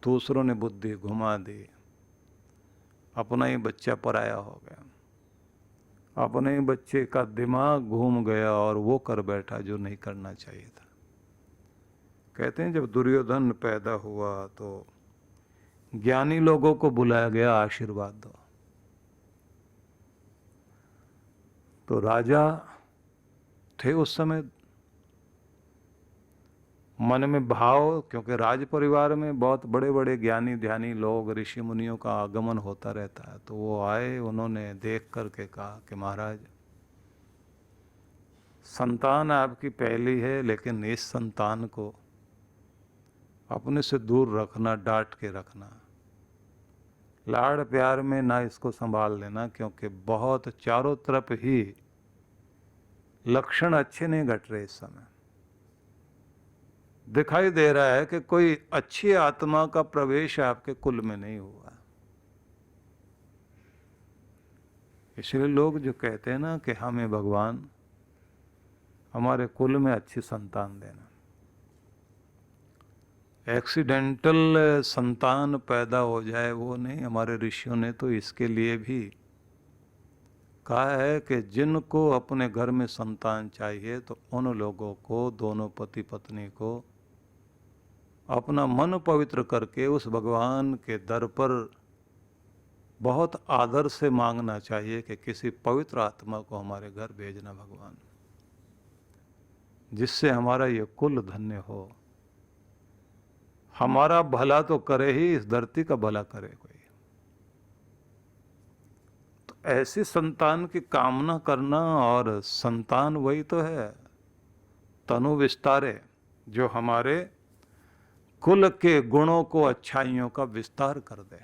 दूसरों ने बुद्धि घुमा दी, अपना ही बच्चा पराया हो गया, अपने ही बच्चे का दिमाग घूम गया और वो कर बैठा जो नहीं करना चाहिए था। कहते हैं जब दुर्योधन पैदा हुआ तो ज्ञानी लोगों को बुलाया गया, आशीर्वाद दो। तो राजा थे उस समय, मन में भाव, क्योंकि राज परिवार में बहुत बड़े बड़े ज्ञानी ध्यानी लोग, ऋषि मुनियों का आगमन होता रहता है। तो वो आए, उन्होंने देख करके कहा कि महाराज, संतान आपकी पहली है, लेकिन इस संतान को अपने से दूर रखना, डांट के रखना, लाड़ प्यार में ना इसको संभाल लेना, क्योंकि बहुत चारों तरफ ही लक्षण अच्छे नहीं घट रहे। इस समय दिखाई दे रहा है कि कोई अच्छी आत्मा का प्रवेश आपके कुल में नहीं हुआ। इसलिए लोग जो कहते हैं ना कि हमें भगवान हमारे कुल में अच्छी संतान देना, एक्सीडेंटल संतान पैदा हो जाए वो नहीं। हमारे ऋषियों ने तो इसके लिए भी कहा है कि जिनको अपने घर में संतान चाहिए तो उन लोगों को, दोनों पति पत्नी को अपना मन पवित्र करके उस भगवान के दर पर बहुत आदर से मांगना चाहिए कि किसी पवित्र आत्मा को हमारे घर भेजना भगवान, जिससे हमारा ये कुल धन्य हो। हमारा भला तो करे ही, इस धरती का भला करे कोई। तो ऐसी संतान की कामना करना, और संतान वही तो है तनु विस्तारे, जो हमारे कुल के गुणों को, अच्छाइयों का विस्तार कर दे।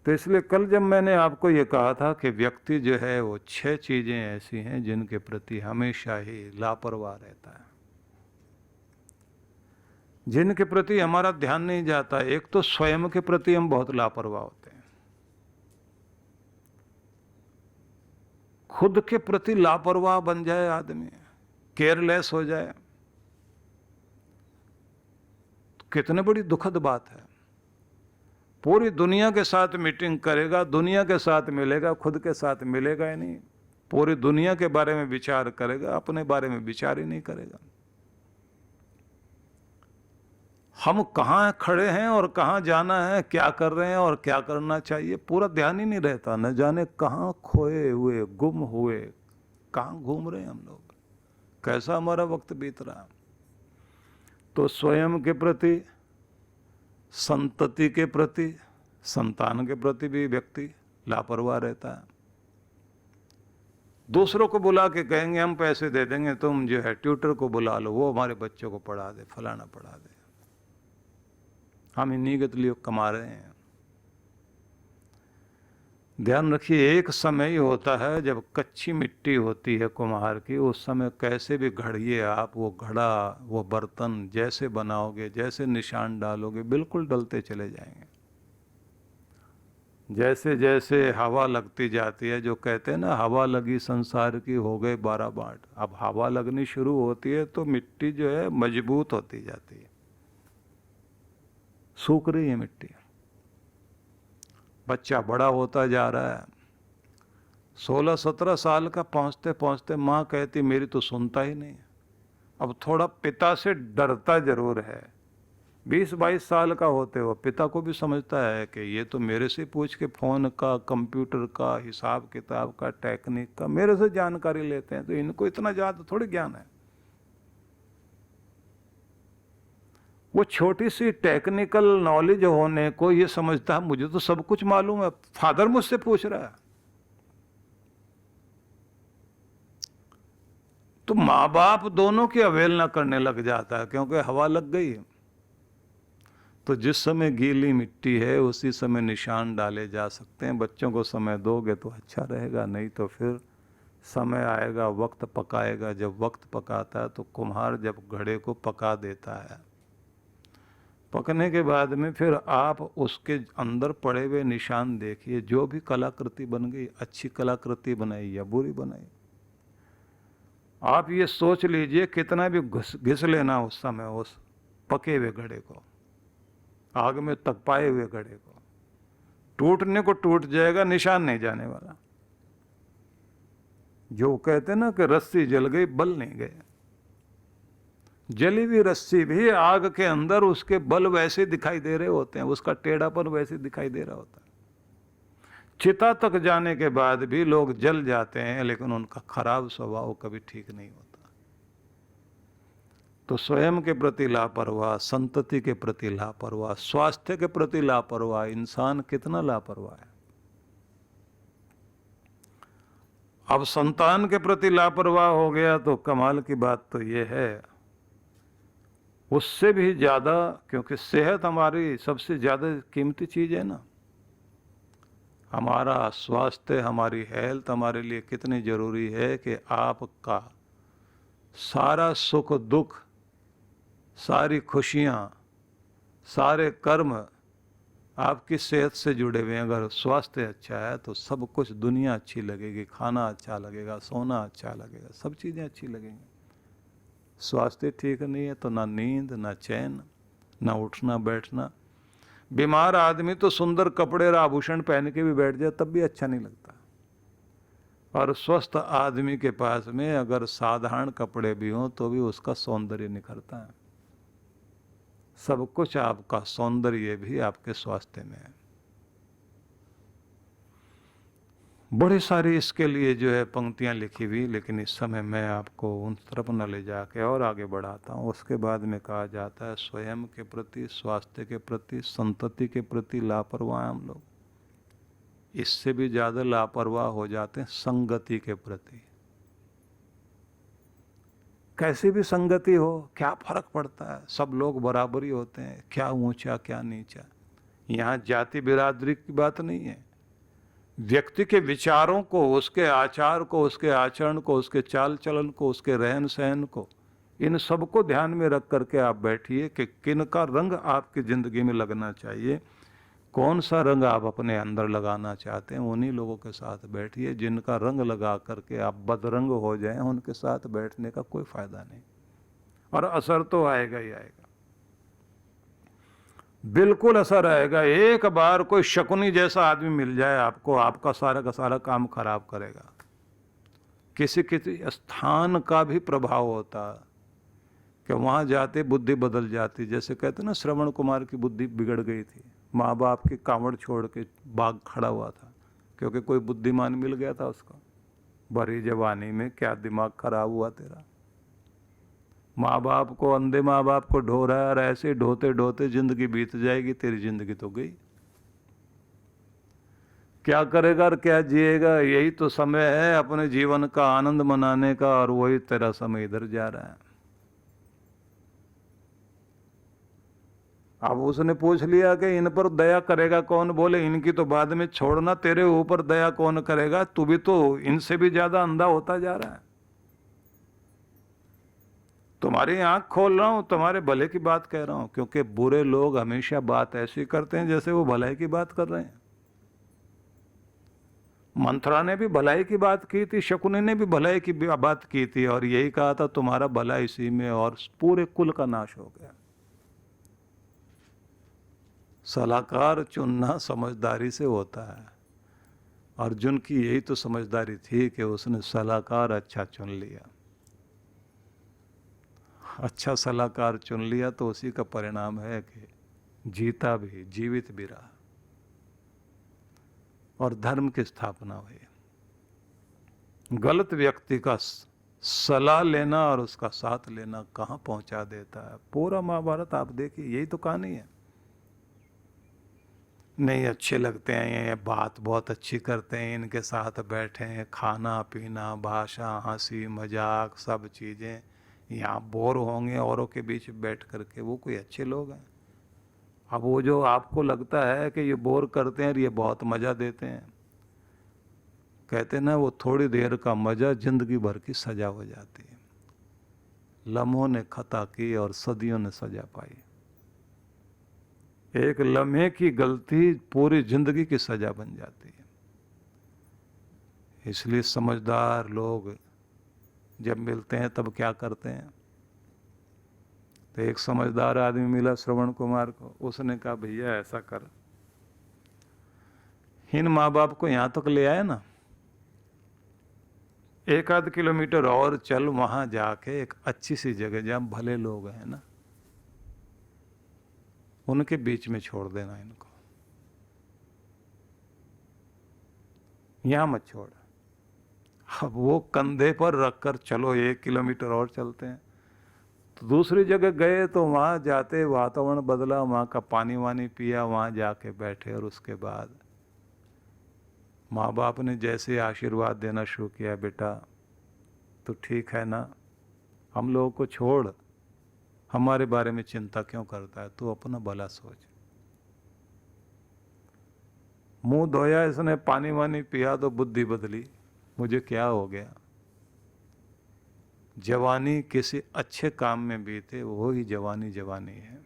तो इसलिए कल जब मैंने आपको ये कहा था कि व्यक्ति जो है वो 6 चीजें ऐसी हैं जिनके प्रति हमेशा ही लापरवाह रहता है, जिनके प्रति हमारा ध्यान नहीं जाता। एक तो स्वयं के प्रति हम बहुत लापरवाह होते हैं, खुद के प्रति लापरवाह बन जाए आदमी, केयरलेस हो जाए, तो कितनी बड़ी दुखद बात है। पूरी दुनिया के साथ मीटिंग करेगा, दुनिया के साथ मिलेगा, खुद के साथ मिलेगा ही नहीं। पूरी दुनिया के बारे में विचार करेगा, अपने बारे में विचार ही नहीं करेगा। हम कहाँ खड़े हैं और कहाँ जाना है, क्या कर रहे हैं और क्या करना चाहिए, पूरा ध्यान ही नहीं रहता। न जाने कहाँ खोए हुए, गुम हुए, कहाँ घूम रहे हैं हम लोग, कैसा हमारा वक्त बीत रहा। तो स्वयं के प्रति, संतति के प्रति, संतान के प्रति भी व्यक्ति लापरवाह रहता है। दूसरों को बुला के कहेंगे हम पैसे दे देंगे, तुम जो है ट्यूटर को बुला लो, वो हमारे बच्चों को पढ़ा दे, फलाना पढ़ा दे। हम इन्हीं के लिए कमा रहे हैं। ध्यान रखिए, एक समय ही होता है जब कच्ची मिट्टी होती है कुम्हार की, उस समय कैसे भी घड़िए आप, वो घड़ा, वो बर्तन जैसे बनाओगे, जैसे निशान डालोगे, बिल्कुल डलते चले जाएंगे। जैसे जैसे हवा लगती जाती है, जो कहते हैं ना हवा लगी संसार की हो गए 12 बाट। अब हवा लगनी शुरू होती है तो मिट्टी जो है मजबूत होती जाती है, सूख रही है मिट्टी। बच्चा बड़ा होता जा रहा है, 16-17 साल का पहुंचते पहुंचते माँ कहती मेरी तो सुनता ही नहीं। अब थोड़ा पिता से डरता जरूर है। 20-22 साल का होते हो पिता को भी समझता है कि ये तो मेरे से पूछ के फोन का, कंप्यूटर का, हिसाब किताब का, टेक्निक का मेरे से जानकारी लेते हैं, तो इनको इतना ज्यादा थोड़ी ज्ञान है। वो छोटी सी टेक्निकल नॉलेज होने को ये समझता है मुझे तो सब कुछ मालूम है, फादर मुझसे पूछ रहा है। तो माँ बाप दोनों की अवहेलना करने लग जाता है, क्योंकि हवा लग गई। तो जिस समय गीली मिट्टी है उसी समय निशान डाले जा सकते हैं। बच्चों को समय दोगे तो अच्छा रहेगा, नहीं तो फिर समय आएगा, वक्त पकाएगा। जब वक्त पकाता है तो कुम्हार जब घड़े को पका देता है, पकने के बाद में फिर आप उसके अंदर पड़े हुए निशान देखिए। जो भी कलाकृति बन गई, अच्छी कलाकृति बनाई या बुरी बनाई, आप ये सोच लीजिए कितना भी घिस लेना उस समय उस पके हुए घड़े को, आग में तक पाए हुए घड़े को। टूटने को टूट जाएगा, निशान नहीं जाने वाला। जो कहते ना कि रस्सी जल गई बल नहीं गए, जली हुई रस्सी भी आग के अंदर उसके बल वैसे दिखाई दे रहे होते हैं, उसका टेढ़ापन वैसे दिखाई दे रहा होता है। चिता तक जाने के बाद भी लोग जल जाते हैं, लेकिन उनका खराब स्वभाव कभी ठीक नहीं होता। तो स्वयं के प्रति लापरवाह, संतति के प्रति लापरवाह, स्वास्थ्य के प्रति लापरवाह, इंसान कितना लापरवाह है। अब संतान के प्रति लापरवाह हो गया तो कमाल की बात तो ये है, उससे भी ज्यादा, क्योंकि सेहत हमारी सबसे ज्यादा कीमती चीज है ना। हमारा स्वास्थ्य, हमारी हेल्थ हमारे लिए कितनी जरूरी है कि आपका सारा सुख दुख, सारी खुशियां, सारे कर्म आपकी सेहत से जुड़े हुए हैं। अगर स्वास्थ्य अच्छा है तो सब कुछ, दुनिया अच्छी लगेगी, खाना अच्छा लगेगा, सोना अच्छा लगेगा, सब चीज़ें अच्छी लगेंगी। स्वास्थ्य ठीक नहीं है तो ना नींद, ना चैन, ना उठना बैठना। बीमार आदमी तो सुंदर कपड़े और आभूषण पहन के भी बैठ जाए तब भी अच्छा नहीं लगता, और स्वस्थ आदमी के पास में अगर साधारण कपड़े भी हों तो भी उसका सौंदर्य निखरता है। सब कुछ आपका सौंदर्य भी आपके स्वास्थ्य में है। बड़ी सारी इसके लिए जो है पंक्तियां लिखी हुई, लेकिन इस समय मैं आपको उन तरफ न ले जाके और आगे बढ़ाता हूँ। उसके बाद में कहा जाता है स्वयं के प्रति, स्वास्थ्य के प्रति, संतति के प्रति लापरवाह हम लोग। इससे भी ज्यादा लापरवाह हो जाते हैं संगति के प्रति। कैसी भी संगति हो, क्या फर्क पड़ता है, सब लोग बराबर ही होते हैं, क्या ऊंचा क्या नीचा। यहाँ जाति बिरादरी की बात नहीं है। व्यक्ति के विचारों को, उसके आचार को, उसके आचरण को, उसके चाल चलन को, उसके रहन सहन को, इन सबको ध्यान में रख करके आप बैठिए कि किन का रंग आपकी जिंदगी में लगना चाहिए, कौन सा रंग आप अपने अंदर लगाना चाहते हैं। उन्हीं लोगों के साथ बैठिए। जिनका रंग लगा करके आप बदरंग हो जाएं, उनके साथ बैठने का कोई फायदा नहीं, और असर तो आएगा ही आएगा, बिल्कुल असर आएगा। एक बार कोई शकुनी जैसा आदमी मिल जाए आपको, आपका सारा का सारा काम खराब करेगा। किसी किसी स्थान का भी प्रभाव होता है कि वहां जाते बुद्धि बदल जाती। जैसे कहते ना, श्रवण कुमार की बुद्धि बिगड़ गई थी, माँ बाप की कांवड़ छोड़ के बाग खड़ा हुआ था, क्योंकि कोई बुद्धिमान मिल गया था उसको। भरी जवानी में क्या दिमाग खराब हुआ तेरा, माँ बाप को, अंधे माँ बाप को ढो रहा है, और ऐसे ढोते ढोते जिंदगी बीत जाएगी। तेरी जिंदगी तो गई, क्या करेगा और क्या जिएगा। यही तो समय है अपने जीवन का आनंद मनाने का, और वही तेरा समय इधर जा रहा है। अब उसने पूछ लिया कि इन पर दया करेगा कौन। बोले इनकी तो बाद में छोड़ना, तेरे ऊपर दया कौन करेगा, तू भी तो इनसे भी ज्यादा अंधा होता जा रहा है। तुम्हारी आंख खोल रहा हूं, तुम्हारे भले की बात कह रहा हूं, क्योंकि बुरे लोग हमेशा बात ऐसी करते हैं जैसे वो भलाई की बात कर रहे हैं। मंथरा ने भी भलाई की बात की थी, शकुनी ने भी भलाई की बात की थी, और यही कहा था तुम्हारा भला इसी में, और पूरे कुल का नाश हो गया। सलाहकार चुनना समझदारी से होता है। अर्जुन की यही तो समझदारी थी कि उसने सलाहकार अच्छा चुन लिया। अच्छा सलाहकार चुन लिया तो उसी का परिणाम है कि जीता भी, जीवित भी रहा, और धर्म की स्थापना हुई। गलत व्यक्ति का सलाह लेना और उसका साथ लेना कहाँ पहुंचा देता है। पूरा महाभारत आप देखिए, यही तो कहानी है। नहीं अच्छे लगते हैं, ये बात बहुत अच्छी करते हैं, इनके साथ बैठे हैं, खाना पीना, भाषा, हंसी मजाक, सब चीज़ें। यहाँ बोर होंगे औरों के बीच बैठ करके, वो कोई अच्छे लोग हैं। अब वो जो आपको लगता है कि ये बोर करते हैं और ये बहुत मज़ा देते हैं, कहते ना वो थोड़ी देर का मज़ा जिंदगी भर की सजा हो जाती है। लम्हों ने खता की और सदियों ने सजा पाई। एक लम्हे की गलती पूरी जिंदगी की सजा बन जाती है। इसलिए समझदार लोग जब मिलते हैं तब क्या करते हैं, तो एक समझदार आदमी मिला श्रवण कुमार को, उसने कहा भैया ऐसा कर, इन माँ बाप को यहां तक ले आए ना, 1-8 किलोमीटर और चल, वहां जाके एक अच्छी सी जगह जहां भले लोग हैं ना, उनके बीच में छोड़ देना इनको, यहां मत छोड़। अब वो कंधे पर रखकर चलो 1 किलोमीटर और चलते हैं। तो दूसरी जगह गए तो वहां जाते वातावरण बदला, वहां का पानी वानी पिया, वहां जाके बैठे, और उसके बाद माँ बाप ने जैसे आशीर्वाद देना शुरू किया, बेटा तो ठीक है ना, हम लोगों को छोड़, हमारे बारे में चिंता क्यों करता है, तू अपना भला सोच। मुंह धोया इसने, पानी वानी पिया तो बुद्धि बदली, मुझे क्या हो गया। जवानी किसी अच्छे काम में बीते वो ही जवानी जवानी है,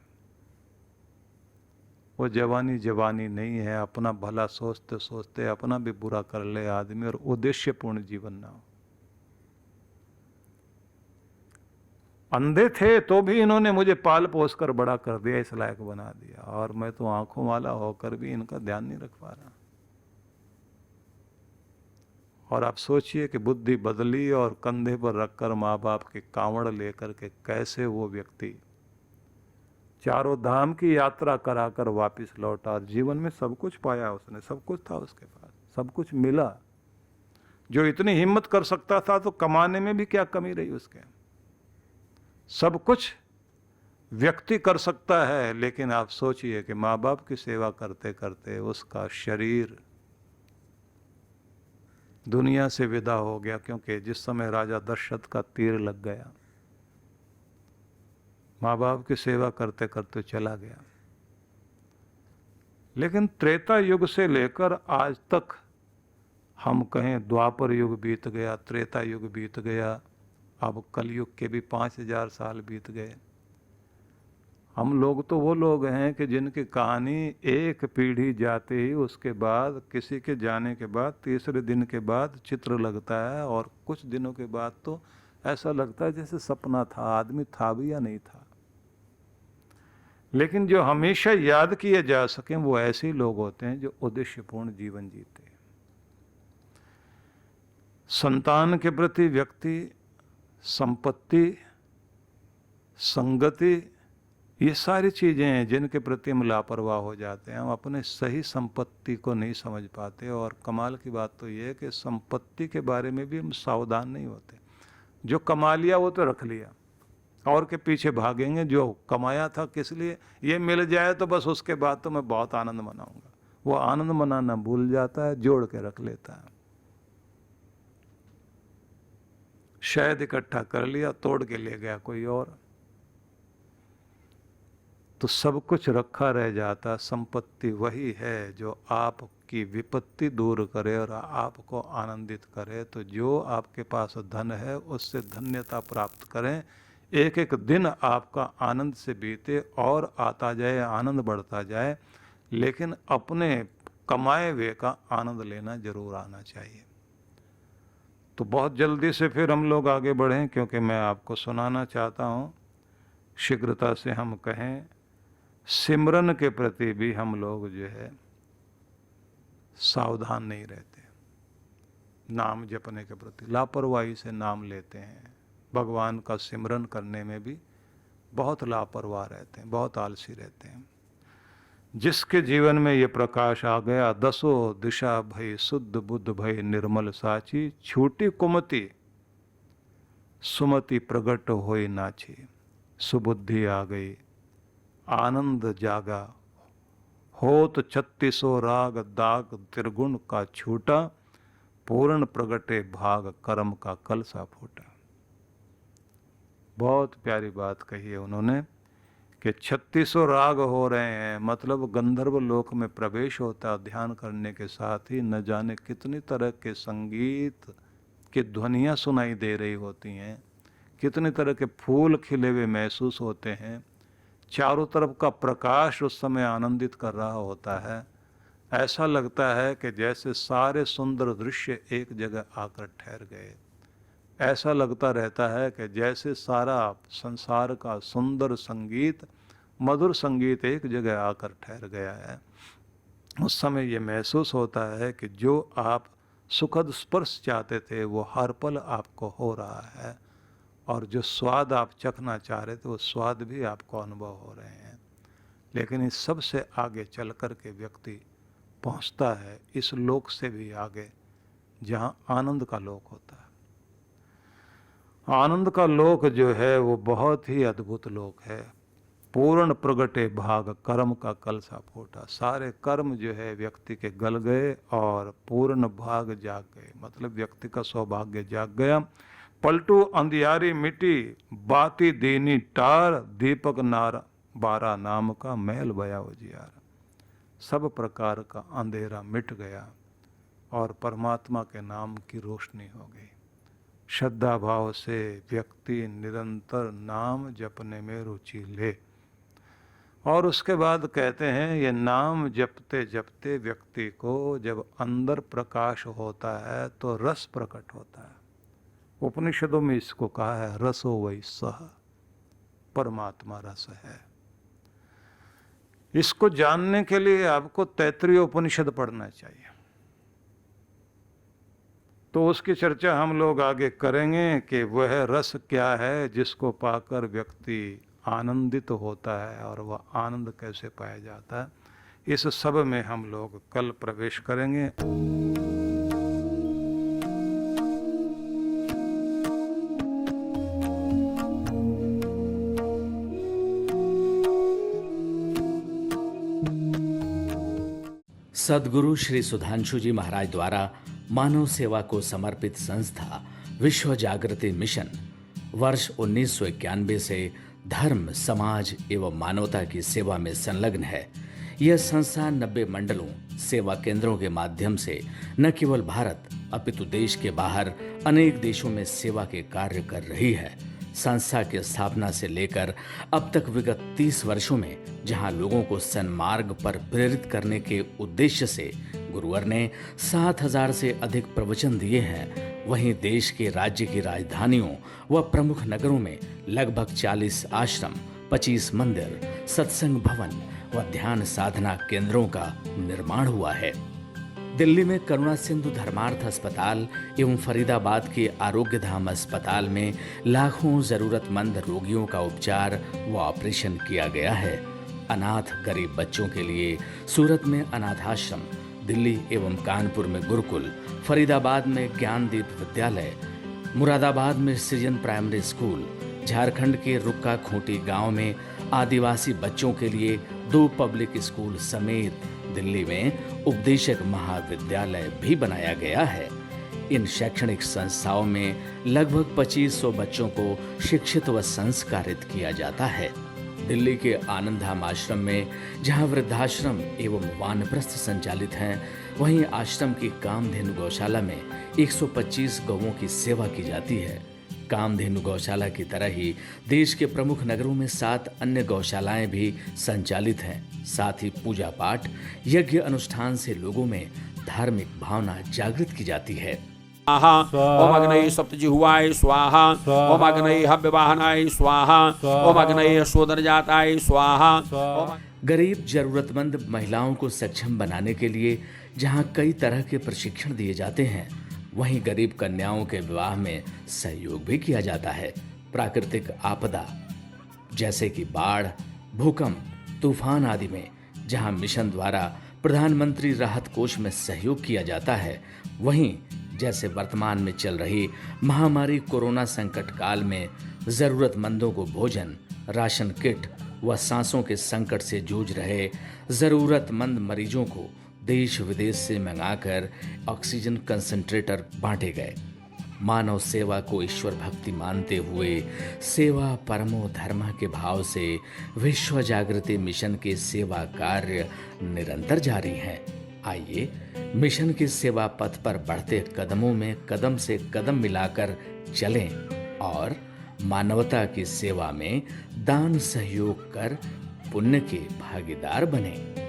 वो जवानी जवानी नहीं है अपना भला सोचते सोचते अपना भी बुरा कर ले आदमी और उद्देश्यपूर्ण जीवन ना हो। अंधे थे तो भी इन्होंने मुझे पाल पोस कर बड़ा कर दिया, इस लायक बना दिया, और मैं तो आंखों वाला होकर भी इनका ध्यान नहीं रख पा रहा। और आप सोचिए कि बुद्धि बदली और कंधे पर रखकर माँ बाप के कांवड़ लेकर के कैसे वो व्यक्ति चारों धाम की यात्रा कराकर वापस लौटा, और जीवन में सब कुछ पाया उसने, सब कुछ था उसके पास, सब कुछ मिला। जो इतनी हिम्मत कर सकता था तो कमाने में भी क्या कमी रही उसके। सब कुछ व्यक्ति कर सकता है, लेकिन आप सोचिए कि माँ बाप की सेवा करते करते उसका शरीर दुनिया से विदा हो गया, क्योंकि जिस समय राजा दशरथ का तीर लग गया, माँ बाप की सेवा करते करते चला गया। लेकिन त्रेता युग से लेकर आज तक, हम कहें द्वापर युग बीत गया, त्रेता युग बीत गया, अब कलयुग के भी 5000 साल बीत गए। हम लोग तो वो लोग हैं कि जिनकी कहानी एक पीढ़ी जाते ही उसके बाद, किसी के जाने के बाद, तीसरे दिन के बाद चित्र लगता है, और कुछ दिनों के बाद तो ऐसा लगता है जैसे सपना था, आदमी था भी या नहीं था। लेकिन जो हमेशा याद किए जा सकें वो ऐसे ही लोग होते हैं जो उद्देश्यपूर्ण जीवन जीते हैं। संतान के प्रति व्यक्ति, संपत्ति, संगति, ये सारी चीजें हैं जिनके प्रति हम लापरवाह हो जाते हैं। हम अपने सही संपत्ति को नहीं समझ पाते, और कमाल की बात तो ये है कि संपत्ति के बारे में भी हम सावधान नहीं होते। जो कमा लिया वो तो रख लिया, और के पीछे भागेंगे। जो कमाया था किस लिए, ये मिल जाए तो बस उसके बाद तो मैं बहुत आनंद मनाऊंगा। वो आनंद मनाना भूल जाता है, जोड़ के रख लेता है। शायद इकट्ठा कर लिया, तोड़ के ले गया कोई और, तो सब कुछ रखा रह जाता। संपत्ति वही है जो आपकी विपत्ति दूर करे और आपको आनंदित करे। तो जो आपके पास धन है उससे धन्यता प्राप्त करें, एक एक दिन आपका आनंद से बीते और आता जाए, आनंद बढ़ता जाए, लेकिन अपने कमाए हुए का आनंद लेना जरूर आना चाहिए। तो बहुत जल्दी से फिर हम लोग आगे बढ़ें, क्योंकि मैं आपको सुनाना चाहता हूँ। शीघ्रता से हम कहें, सिमरन के प्रति भी हम लोग जो है सावधान नहीं रहते। नाम जपने के प्रति लापरवाही से नाम लेते हैं। भगवान का सिमरन करने में भी बहुत लापरवाह रहते हैं, बहुत आलसी रहते हैं। जिसके जीवन में ये प्रकाश आ गया, दसों दिशा भई शुद्ध बुद्ध भई निर्मल साची, छूटी कुमति सुमति प्रगट होई नाची, सुबुद्धि आ गई आनंद जागा, होत 3600 राग दाग त्रिगुण का छूटा, पूर्ण प्रगटे भाग कर्म का कलसा फूटा। बहुत प्यारी बात कही है उन्होंने कि 3600 राग हो रहे हैं, मतलब गंधर्व लोक में प्रवेश होता ध्यान करने के साथ ही न जाने कितनी तरह के संगीत की ध्वनियाँ सुनाई दे रही होती हैं, कितने तरह के फूल खिले हुए महसूस होते हैं, चारों तरफ का प्रकाश उस समय आनंदित कर रहा होता है। ऐसा लगता है कि जैसे सारे सुंदर दृश्य एक जगह आकर ठहर गए। ऐसा लगता रहता है कि जैसे सारा संसार का सुंदर संगीत, मधुर संगीत एक जगह आकर ठहर गया है। उस समय ये महसूस होता है कि जो आप सुखद स्पर्श चाहते थे वो हर पल आपको हो रहा है, और जो स्वाद आप चखना चाह रहे थे वो स्वाद भी आपको अनुभव हो रहे हैं। लेकिन इस सब से आगे चल कर के व्यक्ति पहुंचता है इस लोक से भी आगे, जहां आनंद का लोक होता है। आनंद का लोक जो है वो बहुत ही अद्भुत लोक है। पूर्ण प्रगटे भाग कर्म का कलसा फूटा। सारे कर्म जो है व्यक्ति के गल गए और पूर्ण भाग जाग गए, मतलब व्यक्ति का सौभाग्य जाग गया। पलटू अंधियारी मिटी, बाती दीनी टार, दीपक नार बारा नाम का महल बया उजियार। सब प्रकार का अंधेरा मिट गया और परमात्मा के नाम की रोशनी हो गई। श्रद्धा भाव से व्यक्ति निरंतर नाम जपने में रुचि ले। और उसके बाद कहते हैं ये नाम जपते जपते व्यक्ति को जब अंदर प्रकाश होता है तो रस प्रकट होता है। उपनिषदों में इसको कहा है रसो वै सह, परमात्मा रस है। इसको जानने के लिए आपको तैत्तिरीय उपनिषद पढ़ना चाहिए। तो उसकी चर्चा हम लोग आगे करेंगे कि वह रस क्या है जिसको पाकर व्यक्ति आनंदित होता है और वह आनंद कैसे पाया जाता है। इस सब में हम लोग कल प्रवेश करेंगे। सद्गुरु श्री सुधांशु जी महाराज द्वारा मानव सेवा को समर्पित संस्था विश्व जागृति मिशन वर्ष 1991 से धर्म, समाज एवं मानवता की सेवा में संलग्न है। यह संस्था 90 मंडलों, सेवा केंद्रों के माध्यम से न केवल भारत अपितु देश के बाहर अनेक देशों में सेवा के कार्य कर रही है। संस्था की स्थापना से लेकर अब तक विगत 30 वर्षों में जहां लोगों को सन्मार्ग पर प्रेरित करने के उद्देश्य से गुरुवर ने 7000 से अधिक प्रवचन दिए हैं, वहीं देश के राज्य की राजधानियों व प्रमुख नगरों में लगभग 40 आश्रम, 25 मंदिर, सत्संग भवन व ध्यान साधना केंद्रों का निर्माण हुआ है। दिल्ली में करुणा सिंधु धर्मार्थ अस्पताल एवं फरीदाबाद के आरोग्य धाम अस्पताल में लाखों जरूरतमंद रोगियों का उपचार व ऑपरेशन किया गया है। अनाथ गरीब बच्चों के लिए सूरत में अनाथाश्रम, दिल्ली एवं कानपुर में गुरुकुल, फरीदाबाद में ज्ञानदीप विद्यालय, मुरादाबाद में सृजन प्राइमरी स्कूल, झारखंड के रुक्का खूंटी गांव में आदिवासी बच्चों के लिए 2 पब्लिक स्कूल समेत दिल्ली में उपदेशक महाविद्यालय भी बनाया गया है। इन शैक्षणिक संस्थाओं में लगभग 2500 बच्चों को शिक्षित व संस्कारित किया जाता है। दिल्ली के आनंदधाम आश्रम में जहां वृद्धाश्रम एवं वानप्रस्थ संचालित हैं, वहीं आश्रम की कामधेनु गौशाला में 125 गौओं की सेवा की जाती है। कामधेनु गौशाला की तरह ही देश के प्रमुख नगरों में 7 अन्य गौशालाएं भी संचालित हैं। साथ ही पूजा पाठ, यज्ञ अनुष्ठान से लोगों में धार्मिक भावना जागृत की जाती है। ओम अग्नये सप्तजिह्वाय स्वाहा, ओम अग्नये हव्यवाहनाय स्वाहा, ओम अग्नये शोधनजाताय स्वाहा। गरीब जरूरतमंद महिलाओं को सक्षम बनाने के लिए जहां कई तरह के प्रशिक्षण दिए जाते हैं, वहीं गरीब कन्याओं के विवाह में सहयोग भी किया जाता है। प्राकृतिक आपदा जैसे कि बाढ़, भूकंप, तूफान आदि में जहां मिशन द्वारा प्रधानमंत्री राहत कोष में सहयोग किया जाता है, वहीं जैसे वर्तमान में चल रही महामारी कोरोना संकट काल में जरूरतमंदों को भोजन, राशन किट व सांसों के संकट से जूझ रहे जरूरतमंद मरीजों को देश विदेश से मंगाकर ऑक्सीजन कंसंट्रेटर बांटे गए। मानव सेवा को ईश्वर भक्ति मानते हुए सेवा परमो धर्म के भाव से विश्व जागृति मिशन के सेवा कार्य निरंतर जारी हैं। आइए मिशन के सेवा पथ पर बढ़ते कदमों में कदम से कदम मिलाकर चलें और मानवता की सेवा में दान सहयोग कर पुण्य के भागीदार बनें।